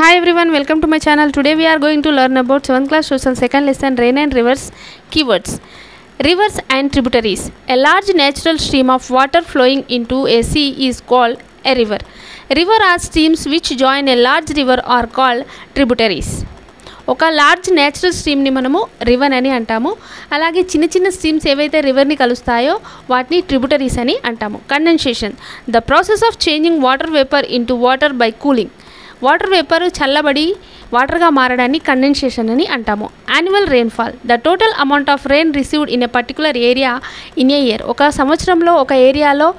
Hi everyone, welcome to my channel. Today we are going to learn about 7th class social second lesson rain and rivers keywords. Rivers and tributaries. A large natural stream of water flowing into a sea is called a river. River are streams which join a large river are called tributaries. ఒక large natural స్ట్రీమ్ని మనము river అని అంటాము. అలాగే చిన్న చిన్న streams ఏవైతే రివర్ని కలుస్తాయో వాటిని tributaries అని అంటాము. Condensation, the process of changing water vapour into water by cooling. Water vapour చల్లబడి వాటర్గా మారడాన్ని కండెన్సేషన్ అని అంటాము. Annual rainfall, the total amount of rain received in a particular area in a year. ఒక సంవత్సరంలో ఒక ఏరియాలో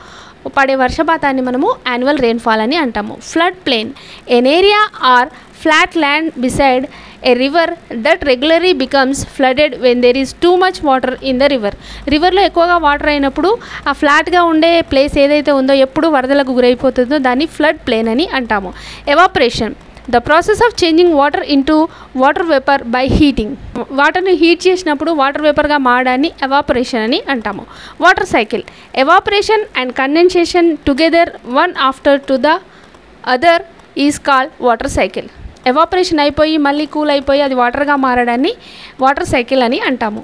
పడే వర్షపాతాన్ని మనము యాన్యువల్ రెయిన్ఫాల్ అని అంటాము. Flood plain, an area are flat land beside a river that regularly becomes flooded when there is too much water in the river. రివర్లో ఎక్కువగా water అయినప్పుడు ఆ ఫ్లాట్గా ఉండే ప్లేస్ ఏదైతే ఉందో ఎప్పుడు వరదలకు గురైపోతుందో దాన్ని ఫ్లడ్ ప్లేన్ అని అంటాము. Evaporation, the process of changing water into water vapour by heating. వాటర్ని హీట్ చేసినప్పుడు వాటర్ వేపర్గా మారడాన్ని ఎవాపరేషన్ అని అంటాము. Water cycle, evaporation and condensation together one after to the other is called water cycle. Evaporation అయిపోయి మళ్ళీ cool అయిపోయి అది వాటర్గా మారడాన్ని water cycle అని అంటాము.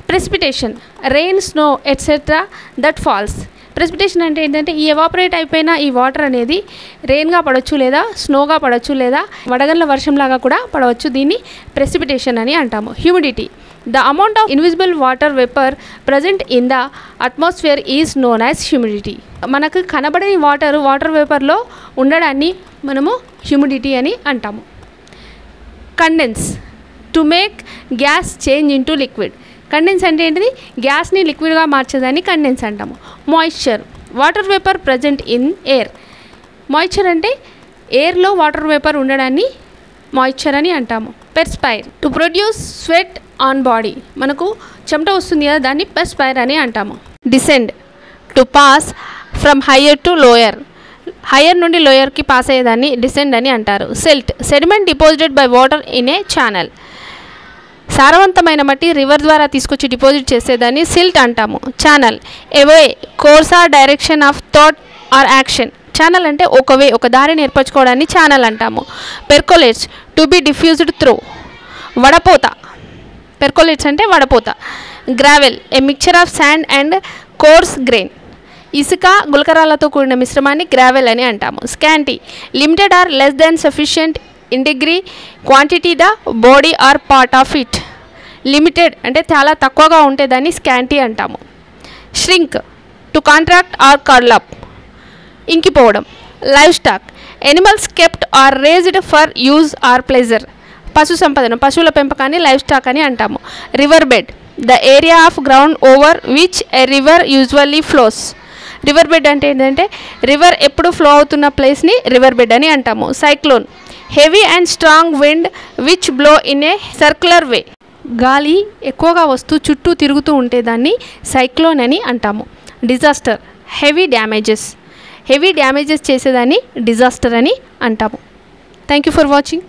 Precipitation, rain, snow etcetera that falls. Precipitation అంటే ఏంటంటే ఈ ఎవాపరేట్ అయిపోయిన ఈ వాటర్ అనేది రెయిన్గా పడవచ్చు లేదా స్నోగా పడవచ్చు లేదా వడగండ్ల వర్షంలాగా కూడా పడవచ్చు. దీన్ని ప్రెసిపిటేషన్ అని అంటాము. Humidity, the amount of invisible water vapour present in the atmosphere is known as humidity. మనకు కనబడని వాటర్ వేపర్లో ఉండడాన్ని మనము హ్యూమిడిటీ అని అంటాము. Condense, to make gas change into liquid. Condense అంటే ఏంటిది? గ్యాస్ని లిక్విడ్గా మార్చేదాన్ని కండెన్స్ అంటాము. Moisture, water vapour present in air. Moisture అంటే ఎయిర్లో వాటర్ వేపర్ ఉండడాన్ని మాయిశ్చర్ అని అంటాము. పెర్స్పైర్, to produce sweat on body. మనకు చెమట వస్తుంది కదా, దాన్ని పెర్స్పైర్ అని అంటాము. Descend, to pass from higher to lower. Higher నుండి లోయర్కి పాస్ అయ్యేదాన్ని డిసెండ్ అని అంటారు. Silt, sediment deposited by water in a channel. సారవంతమైన మట్టి రివర్ ద్వారా తీసుకొచ్చి డిపాజిట్ చేసేదాన్ని సిల్ట్ అంటాము. Channel, a way, course or direction of thought or action. Channel అంటే ఒక దారిని ఏర్పరచుకోవడాన్ని ఛానల్ అంటాము. Percolates, to be diffused through. వడపోత, పెర్కోలేట్స్ అంటే వడపోత. Gravel, a mixture of sand and coarse grain. ఇసుక గులకరాలతో కూడిన మిశ్రమాన్ని గ్రావెల్ అని అంటాము. Scanty, limited or less than sufficient in degree quantity the body or part of it. Limited అంటే చాలా తక్కువగా ఉంటే దాన్ని స్కాంటీ అంటాము. Shrink, to contract or curl up. ఇంకిపోవడం. Livestock, animals kept or raised for use or pleasure. పశు సంపదను, పశువుల పెంపకాన్ని లైవ్ స్టాక్ అని అంటాము. River bed, the area of ground over which a river usually flows. River bed అంటే ఏంటంటే river ఎప్పుడు ఫ్లో అవుతున్న ప్లేస్ని రివర్ బెడ్ అని అంటాము. Cyclone, heavy and strong wind which blow in a circular way. గాలి ఎక్కువగా వస్తూ చుట్టూ తిరుగుతూ ఉంటే దాన్ని సైక్లోన్ అని అంటాము. డిజాస్టర్, హెవీ డ్యామేజెస్ చేసేదాన్ని డిజాస్టర్ అని అంటాము. Thank you for watching.